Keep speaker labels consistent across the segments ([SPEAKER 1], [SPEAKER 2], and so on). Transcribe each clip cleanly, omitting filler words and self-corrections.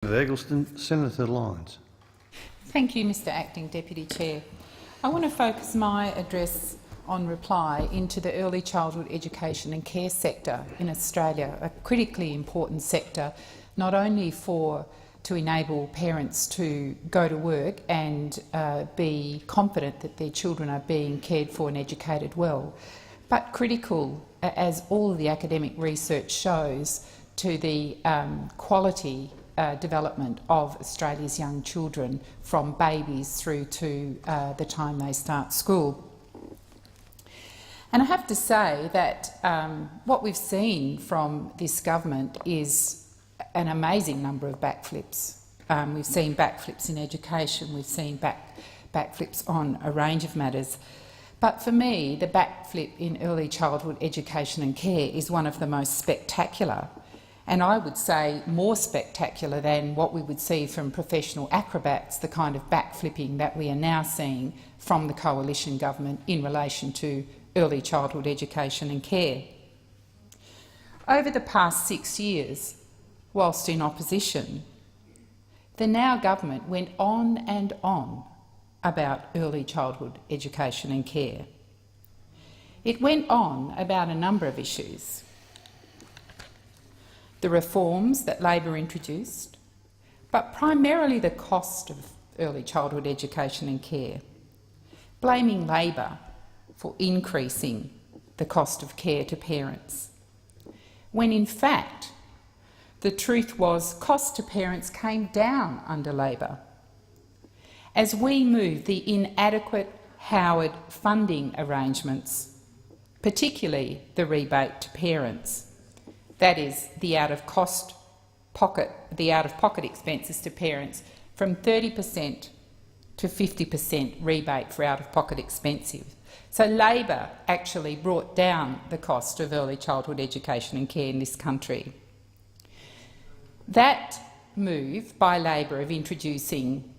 [SPEAKER 1] of Eggleston, Senator Lyons.
[SPEAKER 2] Thank you, Mr Acting Deputy Chair. I want to focus my address on reply into the early childhood education and care sector in Australia, a critically important sector not only to enable parents to go to work and be confident that their children are being cared for and educated well, but critical, as all of the academic research shows, to the quality development of Australia's young children from babies through to the time they start school. And I have to say that what we've seen from this government is an amazing number of backflips. We've seen backflips in education, we've seen backflips on a range of matters. But for me, the backflip in early childhood education and care is one of the most spectacular, and I would say more spectacular than what we would see from professional acrobats, the kind of backflipping that we are now seeing from the coalition government in relation to early childhood education and care. Over the past 6 years, whilst in opposition, the now government went on and on about early childhood education and care. It went on about a number of issues. The reforms that Labor introduced, but primarily the cost of early childhood education and care, blaming Labor for increasing the cost of care to parents, when in fact the truth was cost to parents came down under Labor as we moved the inadequate Howard funding arrangements, particularly the rebate to parents, that is, the out-of-pocket expenses to parents, from 30% to 50% rebate for out-of-pocket expenses. So Labor actually brought down the cost of early childhood education and care in this country. That move by Labor of introducing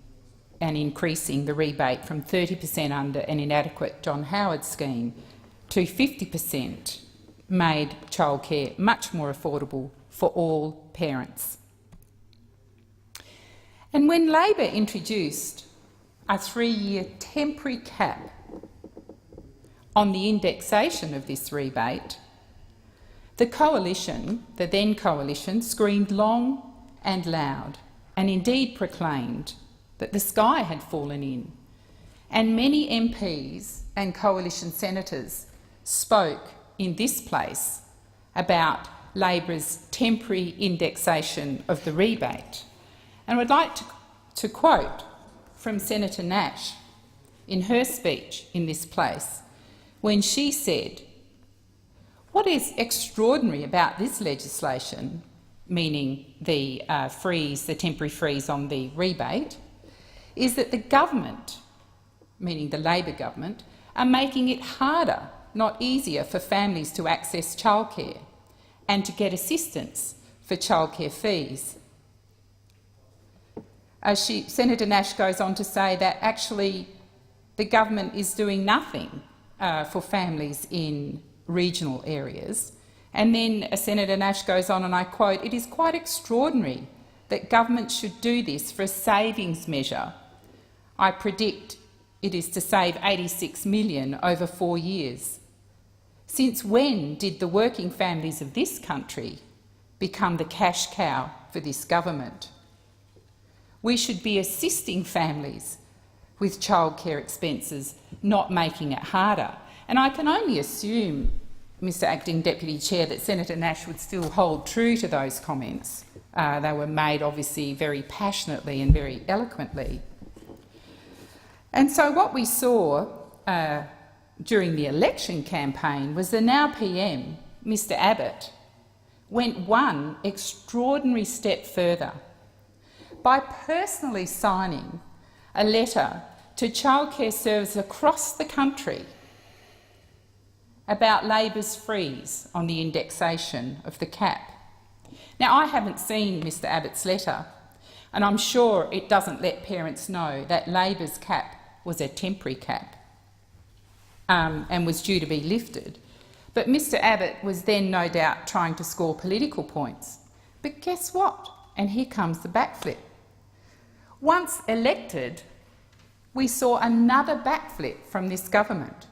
[SPEAKER 2] and increasing the rebate from 30% under an inadequate John Howard scheme to 50% made childcare much more affordable for all parents. And when Labor introduced a 3-year temporary cap on the indexation of this rebate, the coalition, the then coalition, screamed long and loud and indeed proclaimed that the sky had fallen in, and many MPs and coalition senators spoke in this place about Labor's temporary indexation of the rebate. And I'd like to quote from Senator Nash in her speech in this place when she said, "What is extraordinary about this legislation," meaning the temporary freeze on the rebate, "is that the government," meaning the Labor government, "are making it harder, not easier, for families to access childcare and to get assistance for childcare fees." Senator Nash goes on to say that actually the government is doing nothing for families in regional areas. And then Senator Nash goes on, and I quote, "It is quite extraordinary that government should do this for a savings measure. I predict it is to save $86 million over 4 years. Since when did the working families of this country become the cash cow for this government? We should be assisting families with childcare expenses, not making it harder." And I can only assume, Mr Acting Deputy Chair, that Senator Nash would still hold true to those comments. They were made obviously very passionately and very eloquently. And so what we saw during the election campaign was the now PM, Mr Abbott, went one extraordinary step further by personally signing a letter to childcare services across the country about Labor's freeze on the indexation of the cap. Now, I haven't seen Mr Abbott's letter, and I'm sure it doesn't let parents know that Labor's cap was a temporary cap and was due to be lifted. But Mr Abbott was then no doubt trying to score political points. But guess what? and here comes the backflip. Once elected, we saw another backflip from this government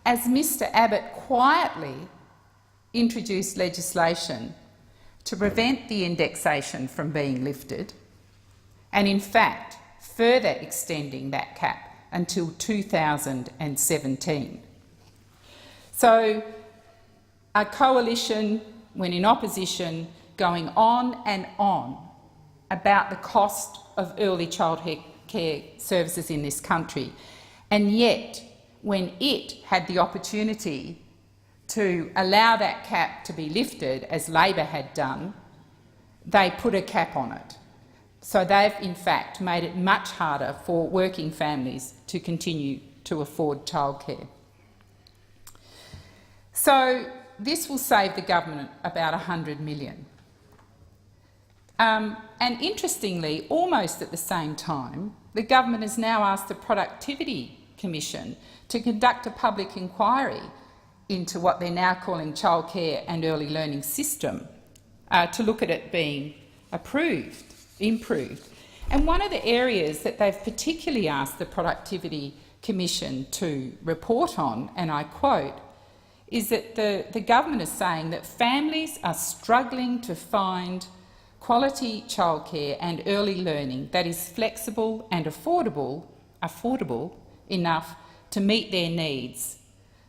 [SPEAKER 2] as Mr Abbott quietly introduced legislation to prevent the indexation from being lifted and, in fact, further extending that cap until 2017. So a coalition, when in opposition, going on and on about the cost of early childhood care services in this country, and yet when it had the opportunity to allow that cap to be lifted, as Labor had done, they put a cap on it. So they've in fact made it much harder for working families to continue to afford childcare. So this will save the government about $100 million. And interestingly, almost at the same time, the government has now asked the Productivity Commission to conduct a public inquiry into what they're now calling childcare and early learning system, to look at it being improved. And one of the areas that they've particularly asked the Productivity Commission to report on, and I quote, is that the government is saying that families are struggling to find quality childcare and early learning that is flexible and affordable enough to meet their needs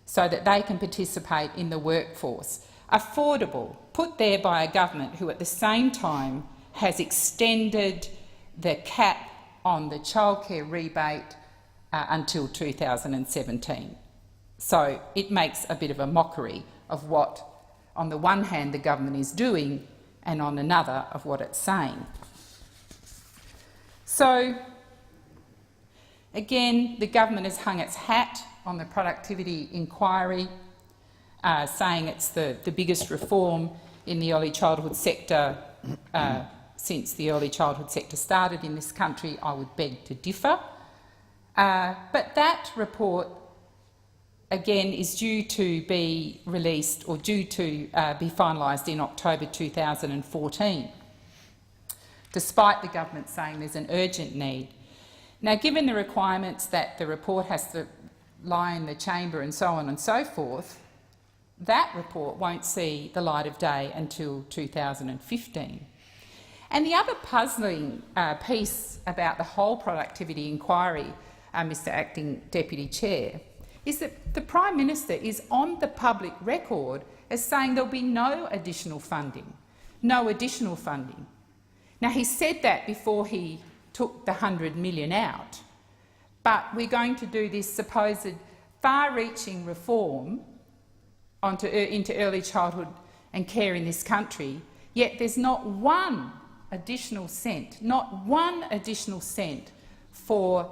[SPEAKER 2] so that they can participate in the workforce. Affordable, put there by a government who at the same time has extended the cap on the childcare rebate until 2017. So it makes a bit of a mockery of what, on the one hand, the government is doing and on another of what it's saying. So, again, the government has hung its hat on the productivity inquiry, saying it's the biggest reform in the early childhood sector since the early childhood sector started in this country. I would beg to differ. But that report, again, is due to be released or due to be finalised in October 2014, despite the government saying there's an urgent need. Now, given the requirements that the report has to lie in the chamber and so on and so forth, that report won't see the light of day until 2015. And the other puzzling piece about the whole productivity inquiry, Mr Acting Deputy Chair, is that the Prime Minister is on the public record as saying there'll be no additional funding. No additional funding. Now, he said that before he took the $100 million out, but we're going to do this supposed far-reaching reform into early childhood and care in this country, yet there's not one additional cent, for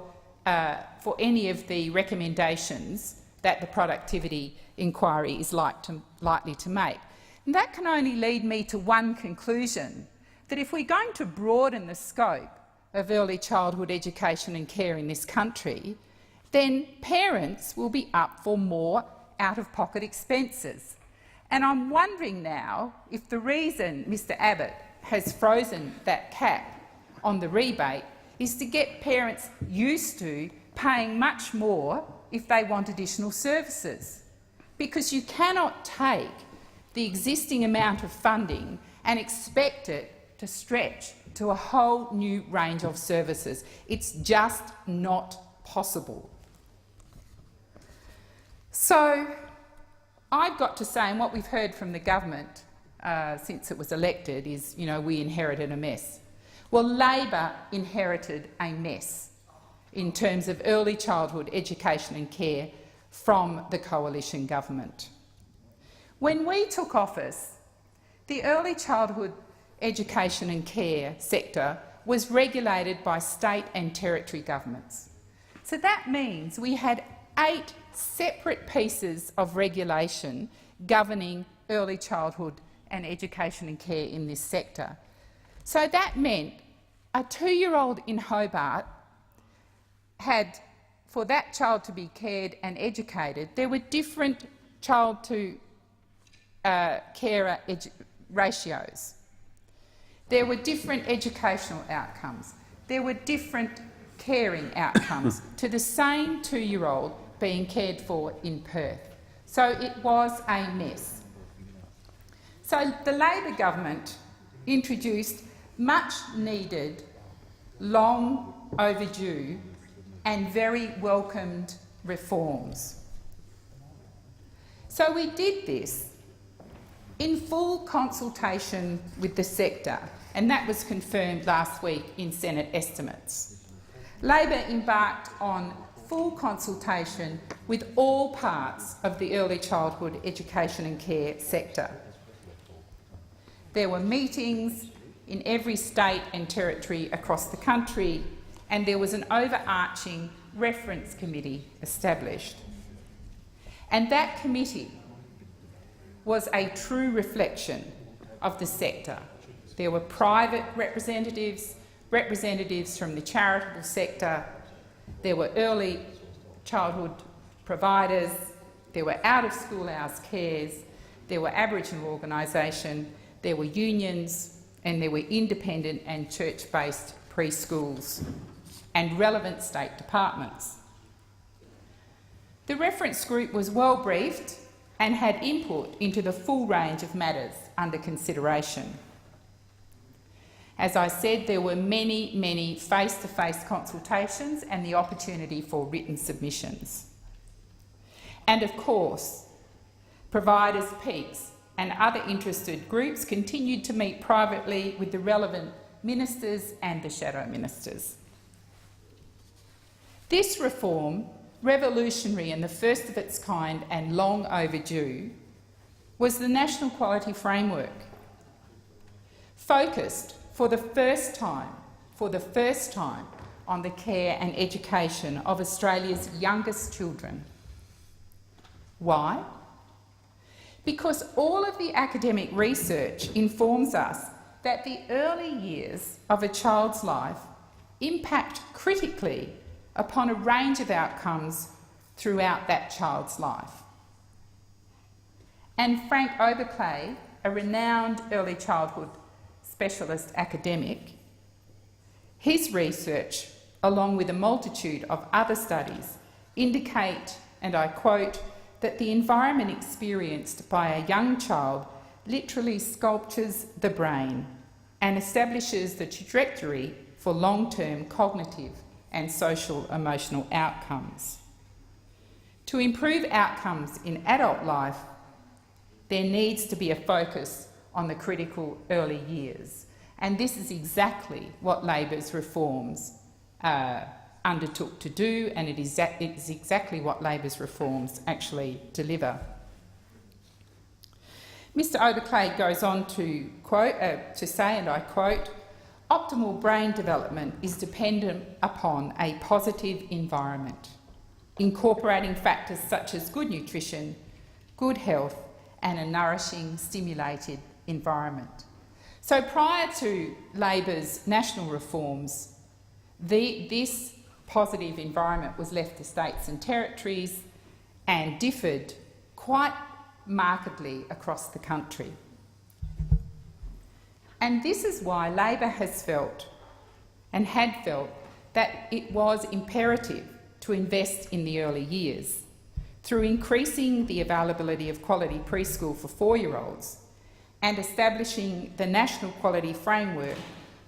[SPEAKER 2] any of the recommendations that the productivity inquiry is likely to make. And that can only lead me to one conclusion, that if we're going to broaden the scope of early childhood education and care in this country, then parents will be up for more out-of-pocket expenses. And I'm wondering now if the reason Mr Abbott has frozen that cap on the rebate is to get parents used to paying much more if they want additional services. Because you cannot take the existing amount of funding and expect it to stretch to a whole new range of services. It's just not possible. So I've got to say, and what we've heard from the government since it was elected is, we inherited a mess. Well, Labor inherited a mess in terms of early childhood education and care from the coalition government. When we took office, the early childhood education and care sector was regulated by state and territory governments. So that means we had 8 separate pieces of regulation governing early childhood and education and care in this sector. So that meant a 2-year-old in Hobart had, for that child to be cared and educated, there were different child to carer ratios. There were different educational outcomes. There were different caring outcomes to the same 2-year-old being cared for in Perth. So it was a mess. So the Labor government introduced much needed, long overdue and very welcomed reforms. So we did this in full consultation with the sector, and that was confirmed last week in Senate estimates. Labor embarked on full consultation with all parts of the early childhood education and care sector. There were meetings in every state and territory across the country, and there was an overarching reference committee established. And that committee was a true reflection of the sector. There were private representatives, representatives from the charitable sector, there were early childhood providers, there were out-of-school hours cares, there were Aboriginal organisation, there were unions, and there were independent and church-based preschools and relevant state departments. The reference group was well briefed and had input into the full range of matters under consideration. As I said, there were many face-to-face consultations and the opportunity for written submissions. And of course, providers, peaks and other interested groups continued to meet privately with the relevant ministers and the shadow ministers. This reform, revolutionary and the first of its kind and long overdue, was the National Quality Framework, focused for the first time on the care and education of Australia's youngest children. Why? Because all of the academic research informs us that the early years of a child's life impact critically upon a range of outcomes throughout that child's life. And Frank Oberclay, a renowned early childhood specialist academic, his research, along with a multitude of other studies, indicate, and I quote, that the environment experienced by a young child literally sculptures the brain and establishes the trajectory for long-term cognitive and social emotional outcomes. To improve outcomes in adult life, there needs to be a focus on the critical early years, and this is exactly what Labor's reforms undertook to do, and it is exactly what Labor's reforms actually deliver. Mr Oberclay goes on to say, and I quote, "Optimal brain development is dependent upon a positive environment, incorporating factors such as good nutrition, good health and a nourishing, stimulated environment." So prior to Labor's national reforms, this positive environment was left to states and territories and differed quite markedly across the country. And this is why Labor has felt and had felt that it was imperative to invest in the early years through increasing the availability of quality preschool for 4-year-olds and establishing the National Quality Framework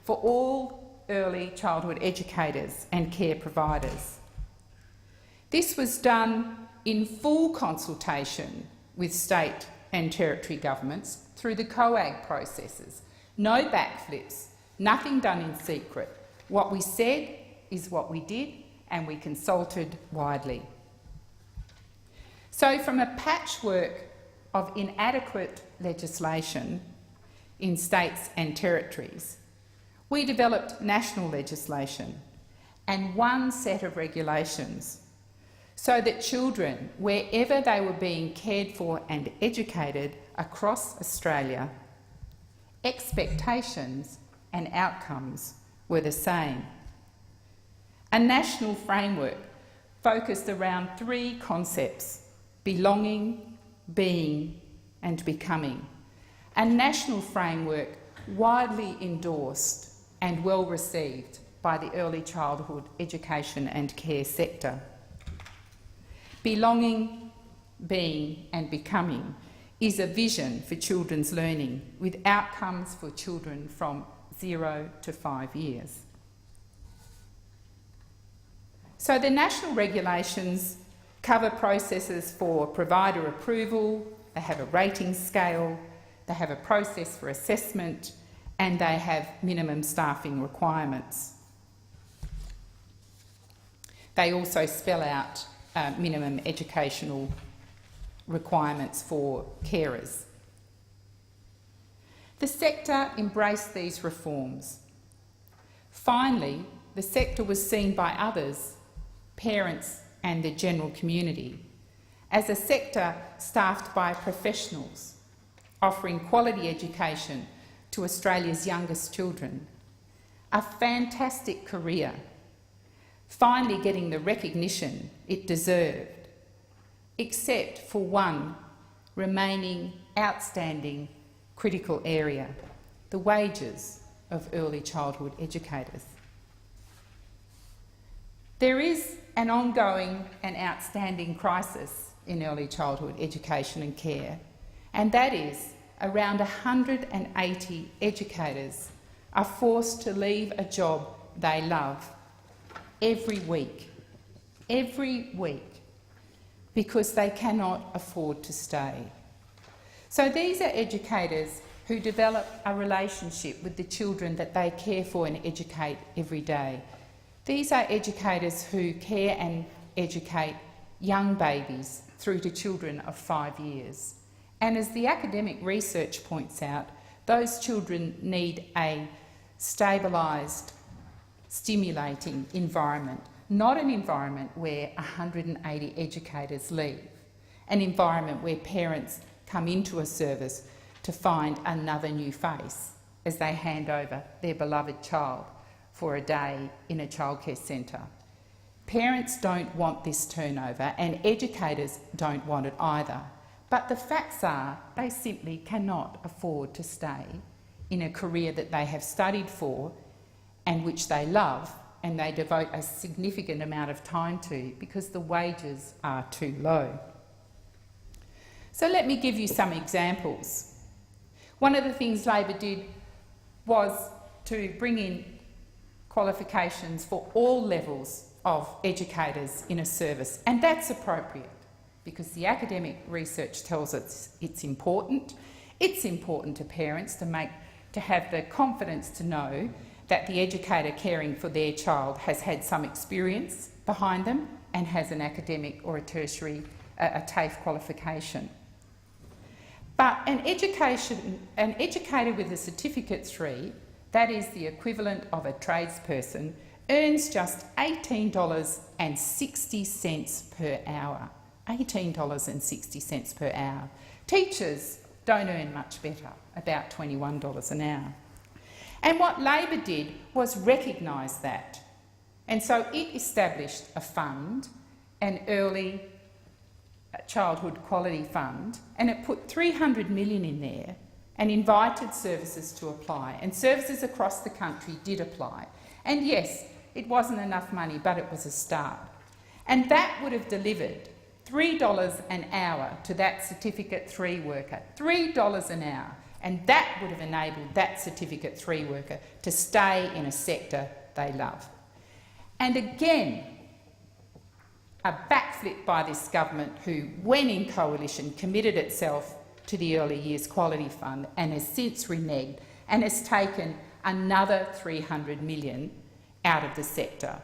[SPEAKER 2] for all early childhood educators and care providers. This was done in full consultation with state and territory governments through the COAG processes. No backflips, nothing done in secret. What we said is what we did, and we consulted widely. So from a patchwork of inadequate legislation in states and territories, we developed national legislation and one set of regulations so that children, wherever they were being cared for and educated across Australia, expectations and outcomes were the same. A national framework focused around 3 concepts: belonging, being and becoming. A national framework widely endorsed and well received by the early childhood education and care sector. Belonging, being and becoming is a vision for children's learning with outcomes for children from 0 to 5 years. So the national regulations cover processes for provider approval, they have a rating scale, they have a process for assessment, and they have minimum staffing requirements. They also spell out minimum educational requirements for carers. The sector embraced these reforms. Finally, the sector was seen by others, parents and the general community, as a sector staffed by professionals, offering quality education to Australia's youngest children. A fantastic career, finally getting the recognition it deserved, except for one remaining outstanding critical area: the wages of early childhood educators. There is an ongoing and outstanding crisis in early childhood education and care, and that is around 180 educators are forced to leave a job they love every week, because they cannot afford to stay. So these are educators who develop a relationship with the children that they care for and educate every day. These are educators who care and educate young babies through to children of 5 years. And as the academic research points out, those children need a stabilised, stimulating environment, not an environment where 180 educators leave, an environment where parents come into a service to find another new face as they hand over their beloved child for a day in a childcare centre. Parents don't want this turnover and educators don't want it either. But the facts are they simply cannot afford to stay in a career that they have studied for and which they love and they devote a significant amount of time to because the wages are too low. So let me give you some examples. One of the things Labor did was to bring in qualifications for all levels of educators in a service, and that's appropriate because the academic research tells us it's important. It's important to parents to have the confidence to know that the educator caring for their child has had some experience behind them and has an academic or a tertiary, a TAFE qualification. But an educator with a Certificate 3, that is the equivalent of a tradesperson, earns just $18.60 per hour. $18.60 per hour. Teachers don't earn much better, about $21 an hour. And what Labor did was recognise that. And so it established a fund, an early childhood quality fund, and it put $300 million in there and invited services to apply. And services across the country did apply. And yes, it wasn't enough money, but it was a start. And that would have delivered $3 an hour to that Certificate 3 worker, $3 an hour, and that would have enabled that Certificate 3 worker to stay in a sector they love. And again, a backflip by this government who, when in coalition, committed itself to the Early Years Quality Fund and has since reneged and has taken another $300 million out of the sector.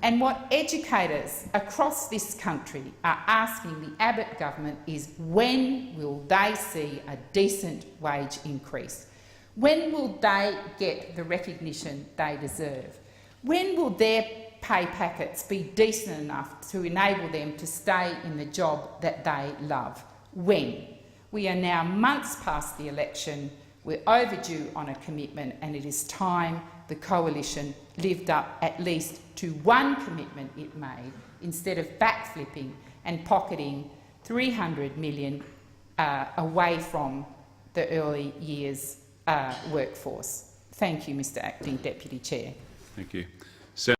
[SPEAKER 2] And what educators across this country are asking the Abbott government is, when will they see a decent wage increase? When will they get the recognition they deserve? When will their pay packets be decent enough to enable them to stay in the job that they love? When? We are now months past the election, we're overdue on a commitment, and it is time the coalition lived up at least to one commitment it made instead of backflipping and pocketing $300 million away from the early years workforce. Thank you, Mr Acting Deputy Chair.
[SPEAKER 3] Thank you.